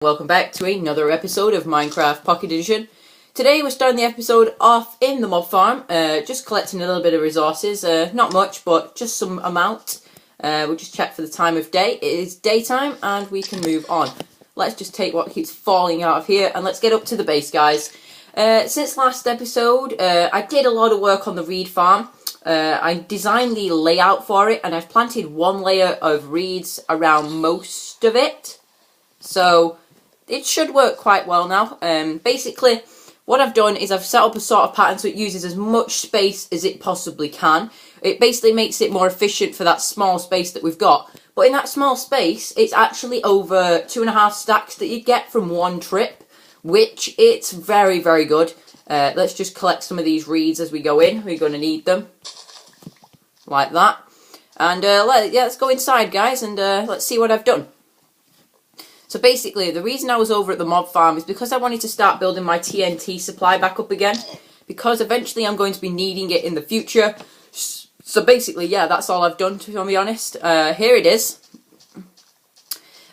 Welcome back to another episode of Minecraft Pocket Edition. Today we're starting the episode off in the mob farm, just collecting a little bit of resources, not much but just some amount. We'll just check for the time of day. It is daytime and we can move on. Let's just take what keeps falling out of here and let's get up to the base, guys. Since last episode I did a lot of work on the reed farm. I designed the layout for it and I've planted one layer of reeds around most of it. So it should work quite well now. Basically, what I've done is I've set up a sort of pattern so it uses as much space as it possibly can. It basically makes it more efficient for that small space that we've got. But in that small space, it's actually over 2.5 stacks that you get from one trip, which it's very, very good. Let's just collect some of these reeds as we go in. We're going to need them. Like that. And let's go inside, guys, and let's see what I've done. So basically, the reason I was over at the mob farm is because I wanted to start building my TNT supply back up again. Because eventually I'm going to be needing it in the future. So basically, yeah, that's all I've done, to be honest. Here it is.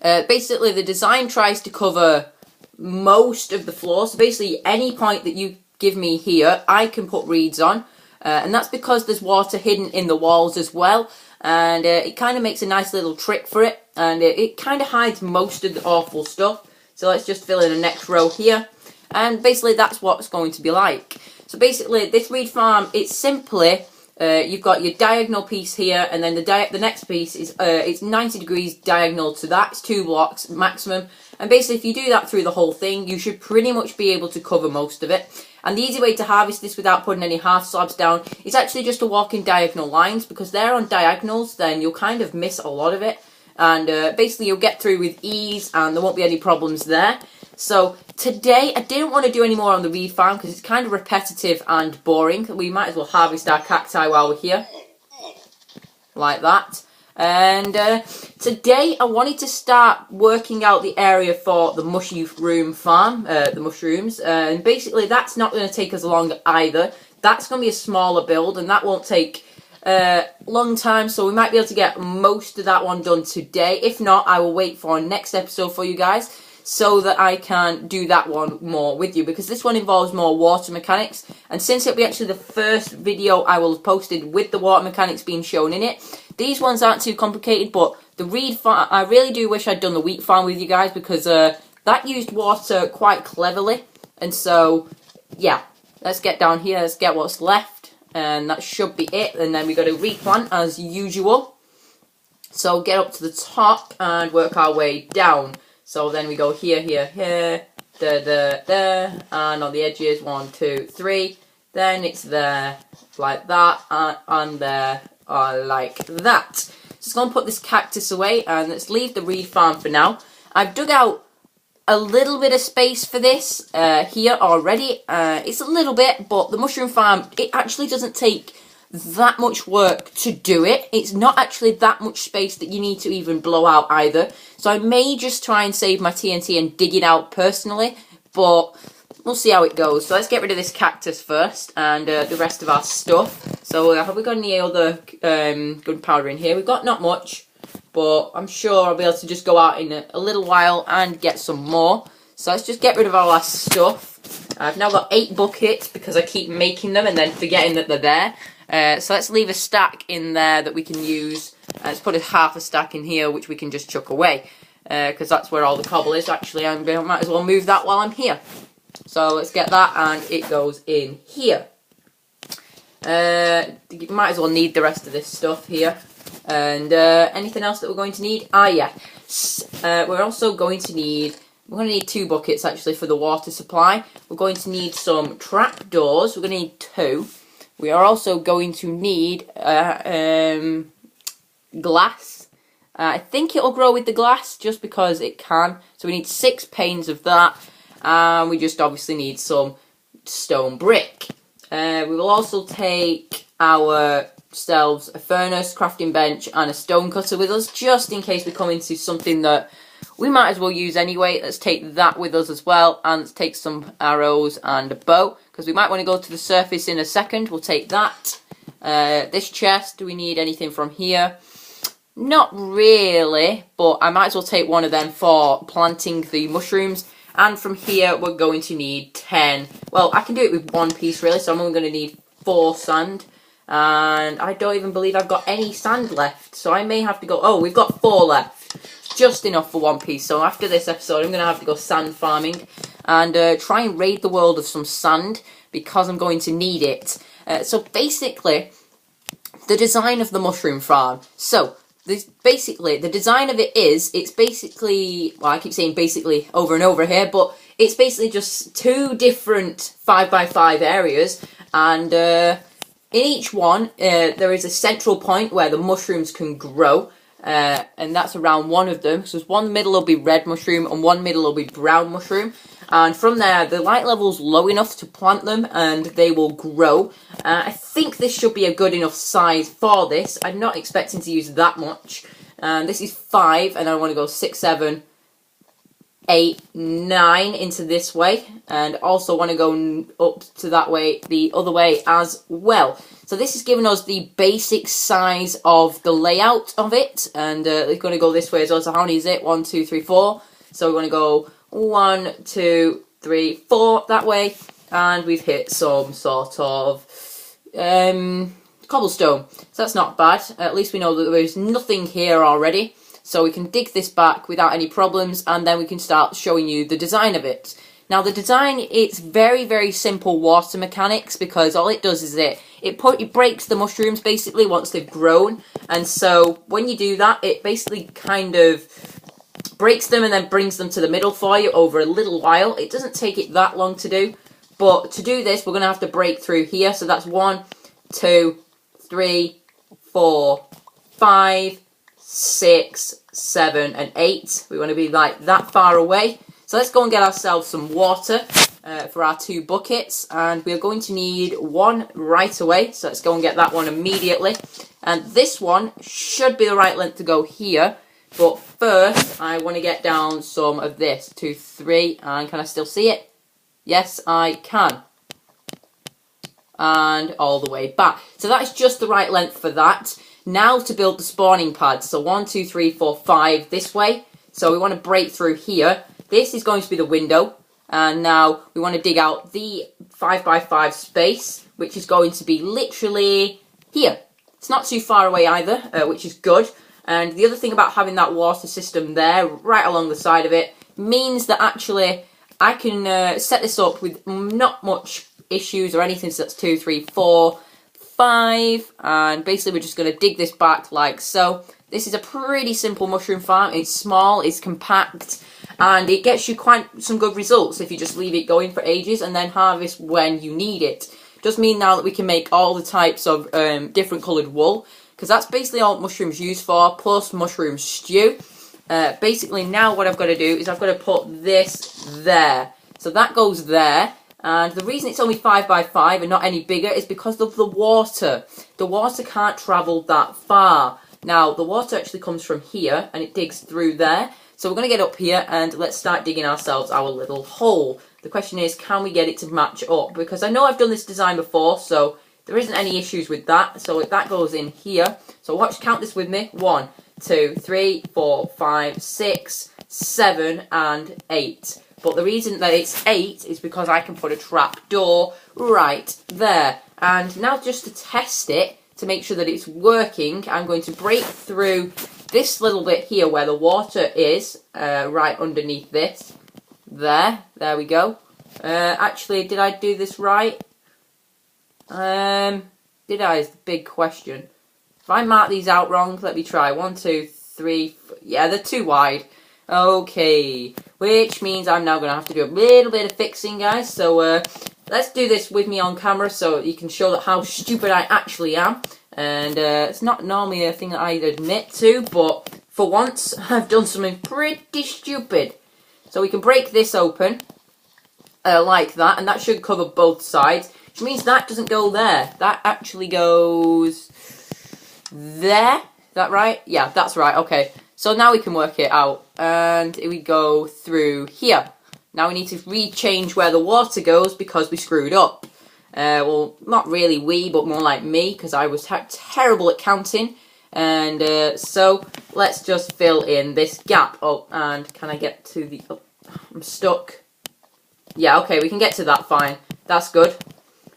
Basically, the design tries to cover most of the floor. So basically, any point that you give me here, I can put reeds on. And that's because there's water hidden in the walls as well. And it kind of makes a nice little trick for it. And it kind of hides most of the awful stuff. So let's just fill in the next row here. And basically that's what it's going to be like. So basically this reed farm, it's simply, you've got your diagonal piece here. And then the next piece is it's 90 degrees diagonal to that. It's 2 blocks maximum. And basically if you do that through the whole thing, you should pretty much be able to cover most of it. And the easy way to harvest this without putting any half slabs down is actually just to walk in diagonal lines, because they're on diagonals, then you'll kind of miss a lot of it. And basically you'll get through with ease and there won't be any problems there. So today I didn't want to do any more on the reed farm because it's kind of repetitive and boring. We might as well harvest our cacti while we're here. Like that. And today I wanted to start working out the area for the mushroom farm, the mushrooms, and basically that's not going to take us long either. That's going to be a smaller build and that won't take a long time, so we might be able to get most of that one done today. If not, I will wait for next episode for you guys so that I can do that one more with you, because this one involves more water mechanics, and since it'll be actually the first video I will have posted with the water mechanics being shown in it, these ones aren't too complicated. But the reed farm, I really do wish I'd done the wheat farm with you guys, because that used water quite cleverly. And so, yeah, let's get down here, let's get what's left, and that should be it. And then we got to replant as usual. So get up to the top and work our way down. So then we go here, here, here, there, and on the edges, 1, 2, 3. Then it's there, like that, and there, like that. Just going to put this cactus away, and let's leave the reed farm for now. I've dug out a little bit of space for this here already. It's a little bit, but the mushroom farm, it actually doesn't take that much work to do it. It's not actually that much space that you need to even blow out either. So I may just try and save my TNT and dig it out personally, but we'll see how it goes. So let's get rid of this cactus first and the rest of our stuff. So have we got any other gunpowder in here? We've got not much, but I'm sure I'll be able to just go out in a little while and get some more. So let's just get rid of all our stuff. I've now got 8 buckets because I keep making them and then forgetting that they're there. So let's leave a stack in there that we can use. Let's put half a stack in here which we can just chuck away, because that's where all the cobble is. Actually, I might as well move that while I'm here. So let's get that, and it goes in here. You might as well need the rest of this stuff here. And anything else that we're going to need? Yeah. We're also going to need... We're going to need 2 buckets actually for the water supply. We're going to need some trapdoors. We're going to need 2. We are also going to need glass. I think it'll grow with the glass just because it can. So we need 6 panes of that. And we just obviously need some stone brick. We will also take ourselves a furnace, crafting bench, and a stone cutter with us, just in case we come into something that we might as well use anyway. Let's take that with us as well, and let's take some arrows and a bow, because we might want to go to the surface in a second. We'll take that. This chest, do we need anything from here? Not really, but I might as well take one of them for planting the mushrooms. And from here, we're going to need 10. Well, I can do it with one piece, really, so I'm only going to need 4 sand. And I don't even believe I've got any sand left, so I may have to go... Oh, we've got 4 left. Just enough for one piece. So after this episode, I'm going to have to go sand farming and try and raid the world of some sand because I'm going to need it. So basically, the design of the mushroom farm. So basically, the design of it is, it's basically, well, I keep saying basically over and over here, but it's basically just 2 different 5x5 areas, and in each one, there is a central point where the mushrooms can grow. And that's around one of them. So one middle will be red mushroom and one middle will be brown mushroom. And from there, the light level's low enough to plant them and they will grow. I think this should be a good enough size for this. I'm not expecting to use that much. This is 5 and I want to go 6, 7, 8, 9 into this way. And also want to go up to that way, the other way as well. So this is giving us the basic size of the layout of it, and it's going to go this way as well. So how many is it? 1, 2, 3, 4. So we're going to go 1, 2, 3, 4 that way, and we've hit some sort of cobblestone. So that's not bad. At least we know that there is nothing here already. So we can dig this back without any problems, and then we can start showing you the design of it. Now the design, it's very, very simple water mechanics, because all it does is it breaks the mushrooms basically once they've grown, and so when you do that, it basically kind of breaks them and then brings them to the middle for you over a little while. It doesn't take it that long to do, but to do this, we're going to have to break through here. So that's 1, 2, 3, 4, 5, 6, 7, and 8. We want to be like that far away. So let's go and get ourselves some water for our 2 buckets, and we're going to need 1 right away, so let's go and get that one immediately. And this one should be the right length to go here, but first I want to get down some of this. 2, 3, and can I still see it? Yes, I can. And all the way back. So that is just the right length for that. Now to build the spawning pads. So 1, 2, 3, 4, 5 this way. So we want to break through here. This is going to be the window, and now we want to dig out the 5x5 space, which is going to be literally here. It's not too far away either, which is good. And the other thing about having that water system there, right along the side of it, means that actually I can set this up with not much issues or anything. So that's 2, 3, 4, 5, and basically we're just going to dig this back like so. This is a pretty simple mushroom farm. It's small, it's compact, and it gets you quite some good results if you just leave it going for ages and then harvest when you need it. It does mean now that we can make all the types of different coloured wool, because that's basically all mushrooms used for, plus mushroom stew. Basically now what I've got to do is I've got to put this there. So that goes there. And the reason it's only 5x5 and not any bigger is because of the water. The water can't travel that far. Now, the water actually comes from here, and it digs through there. So we're going to get up here, and let's start digging ourselves our little hole. The question is, can we get it to match up? Because I know I've done this design before, so there isn't any issues with that. So that goes in here. So watch, count this with me. 1, 2, 3, 4, 5, 6, 7, and 8. But the reason that it's 8 is because I can put a trap door right there. And now just to test it, to make sure that it's working, I'm going to break through this little bit here where the water is, right underneath this. There we go. Actually, did I do this right? Did I? Is the big question. If I mark these out wrong, let me try. 1, 2, 3, yeah, they're too wide. Okay, which means I'm now going to have to do a little bit of fixing, guys. So, let's do this with me on camera so you can show that how stupid I actually am. And it's not normally a thing that I admit to, but for once I've done something pretty stupid. So we can break this open like that, and that should cover both sides, which means that doesn't go there. That actually goes there. Is that right? Yeah, that's right. Okay, so now we can work it out, and we go through here. Now we need to rechange where the water goes because we screwed up. Well, not really we, but more like me, because I was terrible at counting. And so let's just fill in this gap. Oh, and can I get to the... Oh, I'm stuck. Yeah, okay, we can get to that fine. That's good.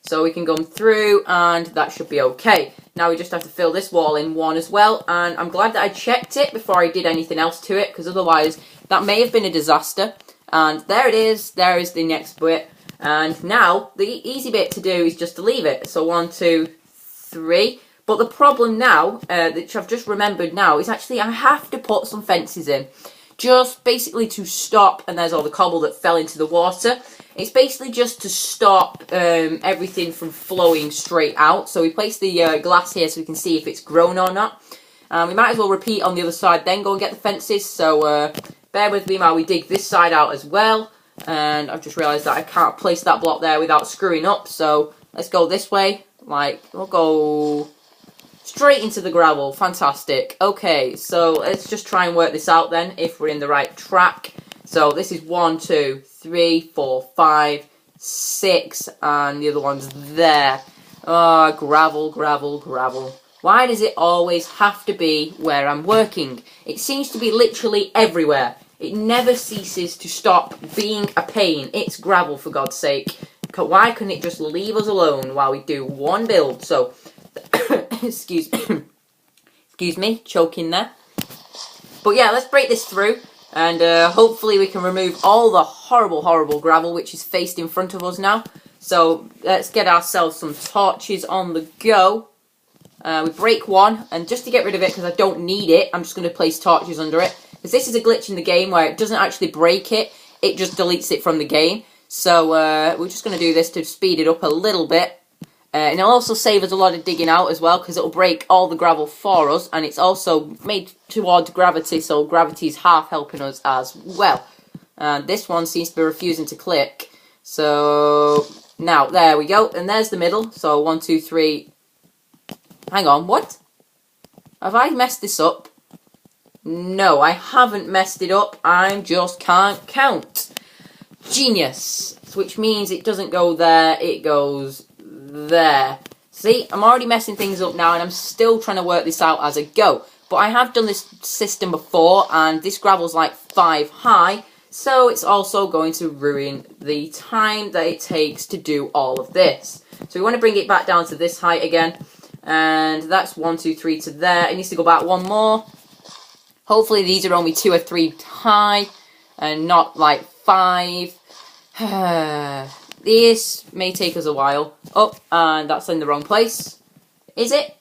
So we can go through, and that should be okay. Now we just have to fill this wall in one as well, and I'm glad that I checked it before I did anything else to it, because otherwise that may have been a disaster. And there it is. There is the next bit. And now the easy bit to do is just to leave it. So 1, 2, 3. But the problem now, which I've just remembered now, is actually I have to put some fences in. Just basically to stop, and there's all the cobble that fell into the water. It's basically just to stop everything from flowing straight out. So we place the glass here so we can see if it's grown or not. We might as well repeat on the other side, then go and get the fences. So bear with me while we dig this side out as well. And I've just realised that I can't place that block there without screwing up. So let's go this way. Like, we'll go straight into the gravel. Fantastic. Okay, so let's just try and work this out then, if we're in the right track. So this is 1, 2, 3, 4, 5, 6, and the other one's there. Oh, gravel, gravel, gravel. Why does it always have to be where I'm working? It seems to be literally everywhere. It never ceases to stop being a pain. It's gravel, for God's sake. Why couldn't it just leave us alone while we do one build? So, excuse me, choking there. But yeah, let's break this through. And hopefully we can remove all the horrible, horrible gravel which is faced in front of us now. So let's get ourselves some torches on the go. We break one, and just to get rid of it, because I don't need it, I'm just going to place torches under it. Because this is a glitch in the game where it doesn't actually break it, it just deletes it from the game. So we're just going to do this to speed it up a little bit. And it'll also save us a lot of digging out as well, because it'll break all the gravel for us, and it's also made towards gravity, so gravity's half helping us as well. And this one seems to be refusing to click. So now, there we go, and there's the middle. So 1, 2, 3. Hang on, what? Have I messed this up? No, I haven't messed it up. I just can't count. Genius. Which means it doesn't go there, it goes there. See, I'm already messing things up now, and I'm still trying to work this out as I go. But I have done this system before, and this gravel's like 5 high, so it's also going to ruin the time that it takes to do all of this. So we want to bring it back down to this height again, and that's 1, 2, 3 to there. It needs to go back one more. Hopefully these are only 2 or 3 high, and not like 5. This may take us a while. Oh, and that's in the wrong place. Is it?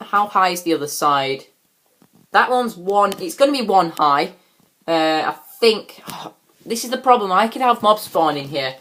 How high is the other side? That one's 1. It's going to be 1 high. I think... this is the problem. I could have mobs spawn in here.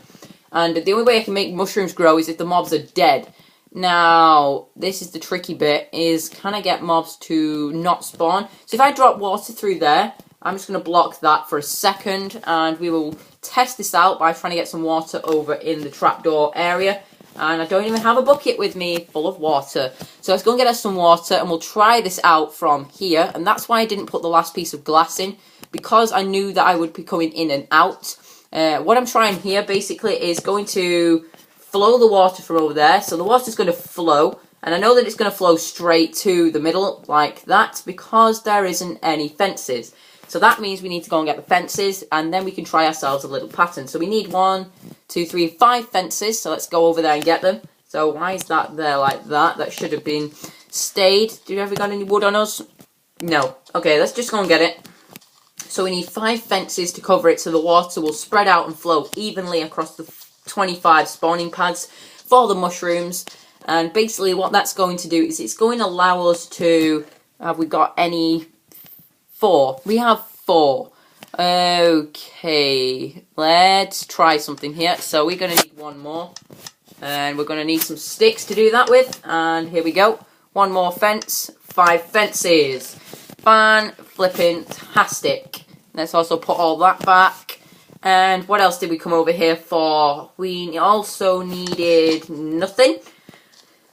And the only way I can make mushrooms grow is if the mobs are dead. Now, this is the tricky bit, is can I get mobs to not spawn? So if I drop water through there, I'm just going to block that for a second, and we will test this out by trying to get some water over in the trapdoor area. And I don't even have a bucket with me full of water. So let's go and get us some water, and we'll try this out from here. And that's why I didn't put the last piece of glass in, because I knew that I would be coming in and out. What I'm trying here basically is going to flow the water from over there. So the water's going to flow, and I know that it's going to flow straight to the middle like that because there isn't any fences. So that means we need to go and get the fences, and then we can try ourselves a little pattern. So we need 1, 2, 3, 5 fences. So let's go over there and get them. So why is that there like that? That should have been stayed. Do you ever got any wood on us? No. Okay, let's just go and get it. So we need 5 fences to cover it so the water will spread out and flow evenly across the 25 spawning pads for the mushrooms. And basically what that's going to do is it's going to allow us to... Have we got any... 4. We have 4. Okay, let's try something here. So we're going to need 1 more. And we're going to need some sticks to do that with. And here we go. 1 more fence. 5 fences. Fan-flippin-tastic. Let's also put all that back. And what else did we come over here for? We also needed nothing.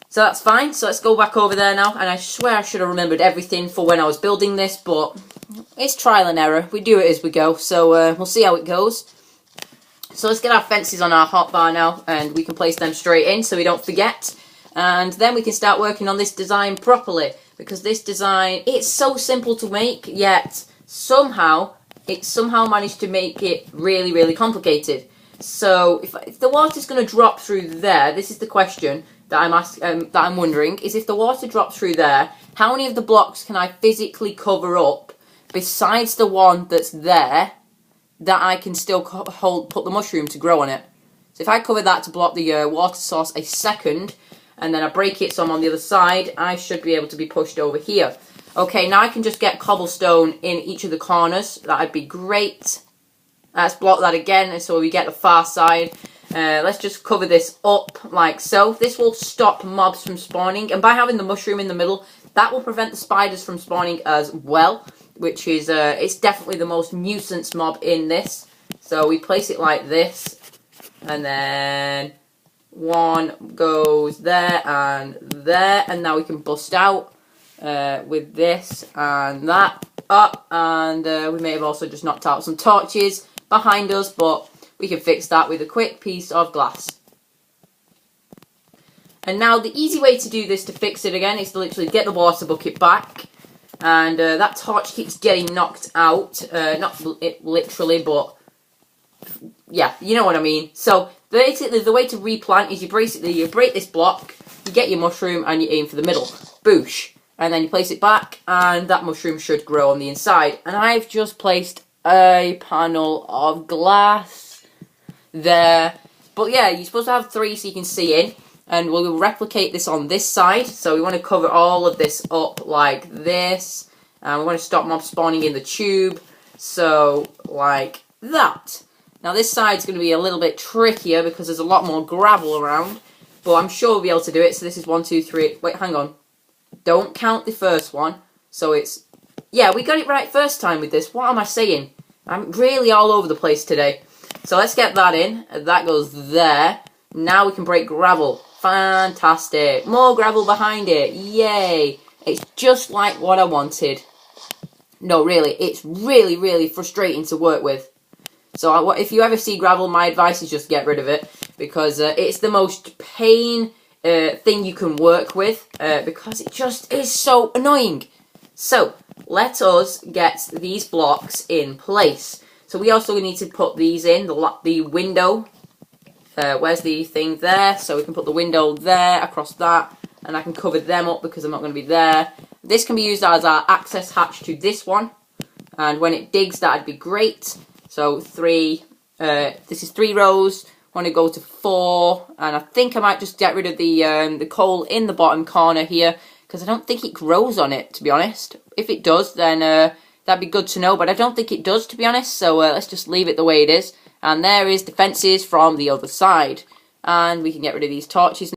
So that's fine. So let's go back over there now. And I swear I should have remembered everything for when I was building this, but it's trial and error. We do it as we go. So we'll see how it goes. So let's get our fences on our hotbar now, and we can place them straight in so we don't forget. And then we can start working on this design properly. because this design, it's so simple to make, yet somehow managed to make it really, really complicated. So if the water's going to drop through there, this is the question that I'm wondering, is if the water drops through there, how many of the blocks can I physically cover up besides the one that's there that I can still put the mushroom to grow on it? So if I cover that to block the water source a second, and then I break it some on the other side, I should be able to be pushed over here. Okay, now I can just get cobblestone in each of the corners. That'd be great. Let's block that again, and so we get the far side. Let's just cover this up like so. This will stop mobs from spawning, and by having the mushroom in the middle, that will prevent the spiders from spawning as well, which is it's definitely the most nuisance mob in this. So we place it like this, and then one goes there, and now we can bust out with this and that up, and we may have also just knocked out some torches behind us, but we can fix that with a quick piece of glass. And now the easy way to do this, to fix it again, is to literally get the water bucket back, and that torch keeps getting knocked out, not literally, but yeah, you know what I mean. So basically the way to replant is you break this block, you get your mushroom, and you aim for the middle. Boosh. And then you place it back, and that mushroom should grow on the inside. And I've just placed a panel of glass there. But yeah, you're supposed to have 3 so you can see in. And we'll replicate this on this side. So we want to cover all of this up like this. And we want to stop mobs spawning in the tube. So, like that. Now this side's going to be a little bit trickier because there's a lot more gravel around. But I'm sure we'll be able to do it. So this is 1, 2, 3. Wait, hang on. Don't count the first one. So it's... Yeah, we got it right first time with this. What am I saying? I'm really all over the place today. So let's get that in. That goes there. Now we can break gravel. Fantastic. More gravel behind it. Yay. It's just like what I wanted. No, really. It's really, really frustrating to work with. So if you ever see gravel, my advice is just get rid of it. Because it's the most pain thing you can work with. Because it just is so annoying. So, let us get these blocks in place. So we also need to put these in, the window. Where's the thing there? So we can put the window there, across that. And I can cover them up because I'm not going to be there. This can be used as our access hatch to this one. And when it digs, that'd be great. So this is 3 rows. I want to go to 4. And I think I might just get rid of the coal in the bottom corner here. Because I don't think it grows on it, to be honest. If it does, then that'd be good to know. But I don't think it does, to be honest. So let's just leave it the way it is. And there is the fences from the other side. And we can get rid of these torches.